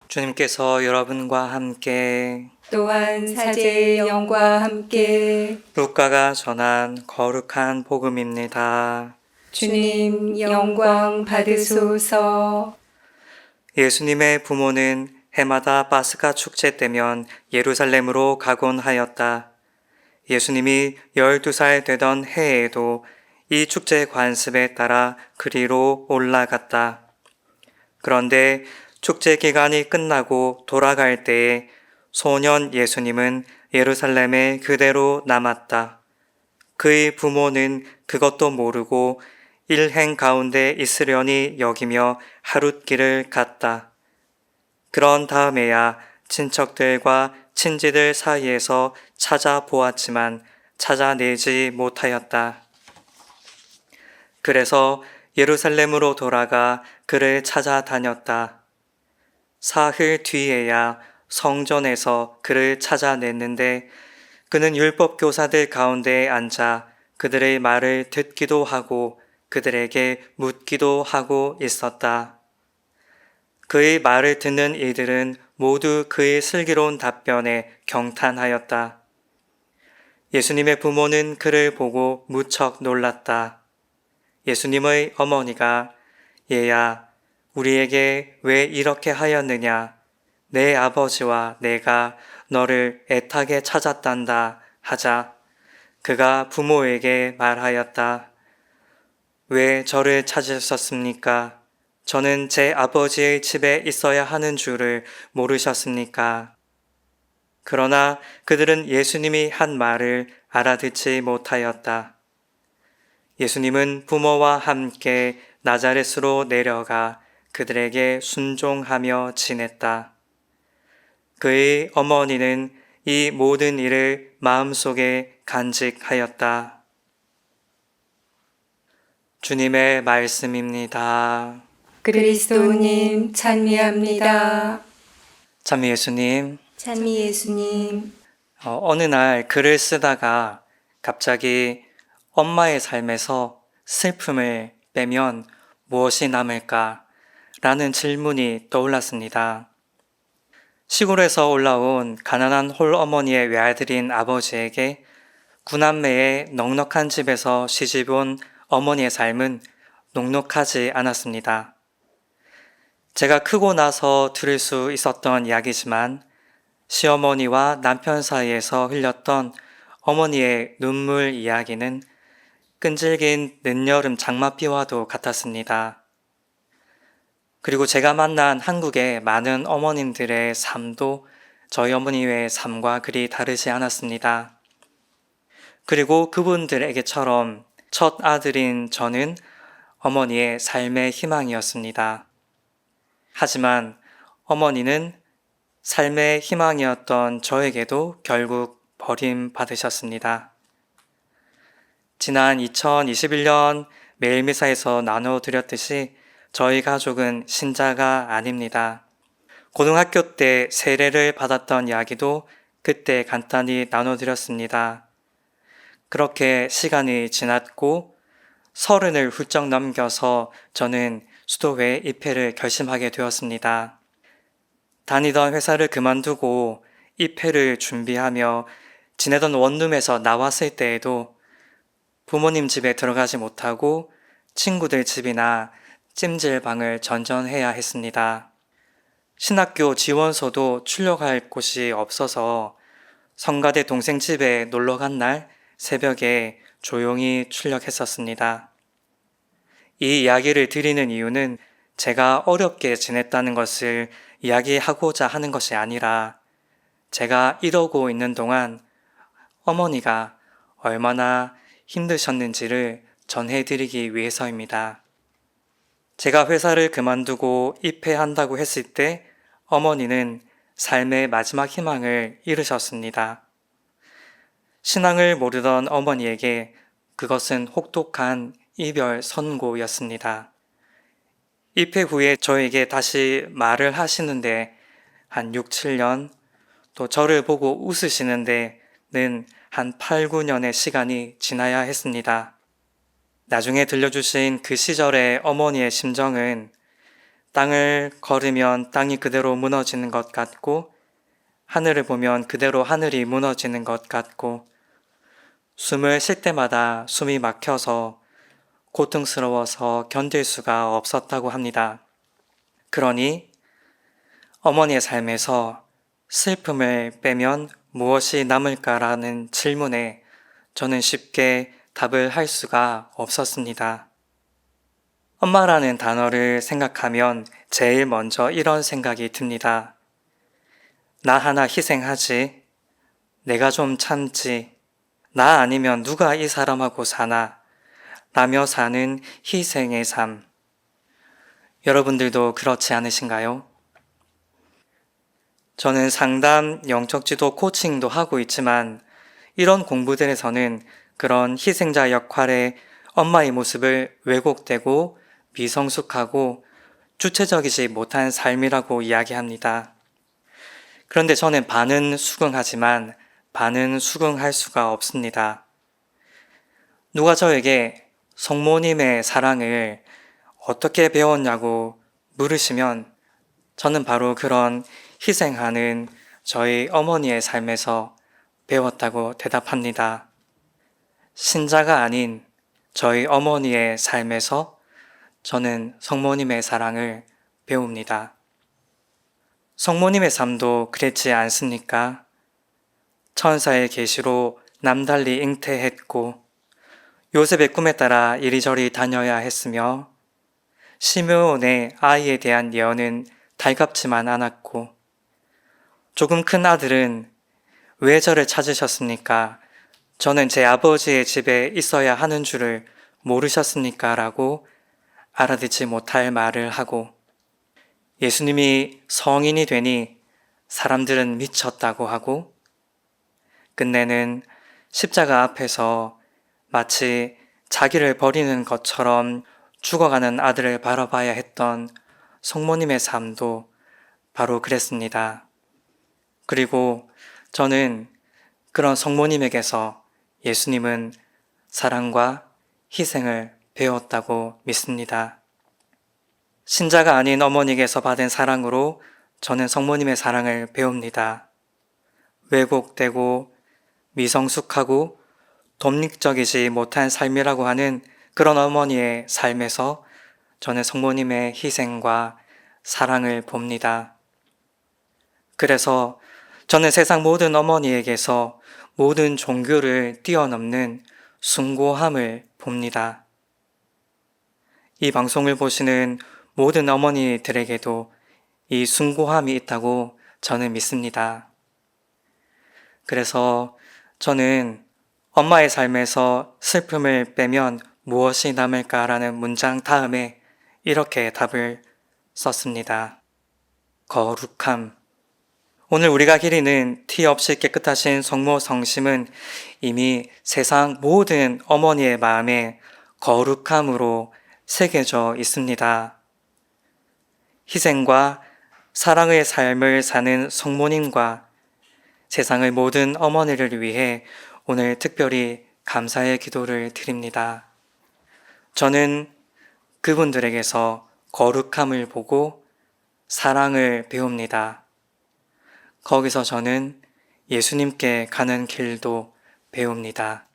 주님께서 여러분과 함께 또한 사제의 영과 함께 루카가 전한 거룩한 복음입니다. 주님 영광 받으소서. 예수님의 부모는 해마다 파스카 축제 때면 예루살렘으로 가곤 하였다. 예수님이 12살 되던 해에도 이 축제 관습에 따라 그리로 올라갔다. 그런데 축제 기간이 끝나고 돌아갈 때에 소년 예수님은 예루살렘에 그대로 남았다. 그의 부모는 그것도 모르고 일행 가운데 있으려니 여기며 하룻길을 갔다. 그런 다음에야 친척들과 친지들 사이에서 찾아보았지만 찾아내지 못하였다. 그래서 예루살렘으로 돌아가 그를 찾아다녔다. 사흘 뒤에야 성전에서 그를 찾아냈는데 그는 율법 교사들 가운데 앉아 그들의 말을 듣기도 하고 그들에게 묻기도 하고 있었다. 그의 말을 듣는 이들은 모두 그의 슬기로운 답변에 경탄하였다. 예수님의 부모는 그를 보고 무척 놀랐다. 예수님의 어머니가 얘야, 우리에게 왜 이렇게 하였느냐? 내 아버지와 내가 너를 애타게 찾았단다 하자 그가 부모에게 말하였다. 왜 저를 찾으셨습니까? 저는 제 아버지의 집에 있어야 하는 줄을 모르셨습니까? 그러나 그들은 예수님이 한 말을 알아듣지 못하였다. 예수님은 부모와 함께 나자렛으로 내려가 그들에게 순종하며 지냈다. 그의 어머니는 이 모든 일을 마음속에 간직하였다. 주님의 말씀입니다. 그리스도님 찬미합니다. 참 예수님, 찬미 예수님. 어느 날 글을 쓰다가 갑자기 엄마의 삶에서 슬픔을 빼면 무엇이 남을까? 라는 질문이 떠올랐습니다. 시골에서 올라온 가난한 홀어머니의 외아들인 아버지에게 구남매의 넉넉한 집에서 시집온 어머니의 삶은 녹록하지 않았습니다. 제가 크고 나서 들을 수 있었던 이야기지만 시어머니와 남편 사이에서 흘렸던 어머니의 눈물 이야기는 끈질긴 늦여름 장맛비와도 같았습니다. 그리고 제가 만난 한국의 많은 어머님들의 삶도 저희 어머니의 삶과 그리 다르지 않았습니다. 그리고 그분들에게처럼 첫 아들인 저는 어머니의 삶의 희망이었습니다. 하지만 어머니는 삶의 희망이었던 저에게도 결국 버림받으셨습니다. 지난 2021년 매일미사에서 나눠드렸듯이 저희 가족은 신자가 아닙니다. 고등학교 때 세례를 받았던 이야기도 그때 간단히 나눠드렸습니다. 그렇게 시간이 지났고 30을 훌쩍 넘겨서 저는 수도회 입회를 결심하게 되었습니다. 다니던 회사를 그만두고 입회를 준비하며 지내던 원룸에서 나왔을 때에도 부모님 집에 들어가지 못하고 친구들 집이나 찜질방을 전전해야 했습니다. 신학교 지원서도 출력할 곳이 없어서 성가대 동생 집에 놀러 간 날 새벽에 조용히 출력했었습니다. 이 이야기를 드리는 이유는 제가 어렵게 지냈다는 것을 이야기하고자 하는 것이 아니라 제가 이러고 있는 동안 어머니가 얼마나 힘드셨는지를 전해드리기 위해서입니다. 제가 회사를 그만두고 입회한다고 했을 때 어머니는 삶의 마지막 희망을 잃으셨습니다. 신앙을 모르던 어머니에게 그것은 혹독한 이별 선고였습니다. 입회 후에 저에게 다시 말을 하시는데 한 6, 7년, 또 저를 보고 웃으시는데는 한 8, 9년의 시간이 지나야 했습니다. 나중에 들려주신 그 시절의 어머니의 심정은 땅을 걸으면 땅이 그대로 무너지는 것 같고, 하늘을 보면 그대로 하늘이 무너지는 것 같고, 숨을 쉴 때마다 숨이 막혀서 고통스러워서 견딜 수가 없었다고 합니다. 그러니 어머니의 삶에서 슬픔을 빼면 무엇이 남을까라는 질문에 저는 쉽게 답을 할 수가 없었습니다. 엄마라는 단어를 생각하면 제일 먼저 이런 생각이 듭니다. 나 하나 희생하지. 내가 좀 참지. 나 아니면 누가 이 사람하고 사나. 라며 사는 희생의 삶. 여러분들도 그렇지 않으신가요? 저는 상담, 영적 지도 코칭도 하고 있지만 이런 공부들에서는 그런 희생자 역할의 엄마의 모습을 왜곡되고 미성숙하고 주체적이지 못한 삶이라고 이야기합니다. 그런데 저는 반은 수긍하지만 반은 수긍할 수가 없습니다. 누가 저에게 성모님의 사랑을 어떻게 배웠냐고 물으시면 저는 바로 그런 희생하는 저희 어머니의 삶에서 배웠다고 대답합니다. 신자가 아닌 저희 어머니의 삶에서 저는 성모님의 사랑을 배웁니다. 성모님의 삶도 그랬지 않습니까? 천사의 계시로 남달리 잉태했고 요셉의 꿈에 따라 이리저리 다녀야 했으며 시므온의 아이에 대한 예언은 달갑지만 않았고 조금 큰 아들은 왜 저를 찾으셨습니까? 저는 제 아버지의 집에 있어야 하는 줄을 모르셨습니까? 라고 알아듣지 못할 말을 하고 예수님이 성인이 되니 사람들은 미쳤다고 하고 끝내는 십자가 앞에서 마치 자기를 버리는 것처럼 죽어가는 아들을 바라봐야 했던 성모님의 삶도 바로 그랬습니다. 그리고 저는 그런 성모님에게서 예수님은 사랑과 희생을 배웠다고 믿습니다. 신자가 아닌 어머니에게서 받은 사랑으로 저는 성모님의 사랑을 배웁니다. 왜곡되고 미성숙하고 독립적이지 못한 삶이라고 하는 그런 어머니의 삶에서 저는 성모님의 희생과 사랑을 봅니다. 그래서 저는 세상 모든 어머니에게서 모든 종교를 뛰어넘는 숭고함을 봅니다. 이 방송을 보시는 모든 어머니들에게도 이 숭고함이 있다고 저는 믿습니다. 그래서 저는 엄마의 삶에서 슬픔을 빼면 무엇이 남을까라는 문장 다음에 이렇게 답을 썼습니다. 거룩함. 오늘 우리가 기리는 티 없이 깨끗하신 성모 성심은 이미 세상 모든 어머니의 마음에 거룩함으로 새겨져 있습니다. 희생과 사랑의 삶을 사는 성모님과 세상의 모든 어머니를 위해 오늘 특별히 감사의 기도를 드립니다. 저는 그분들에게서 거룩함을 보고 사랑을 배웁니다. 거기서 저는 예수님께 가는 길도 배웁니다.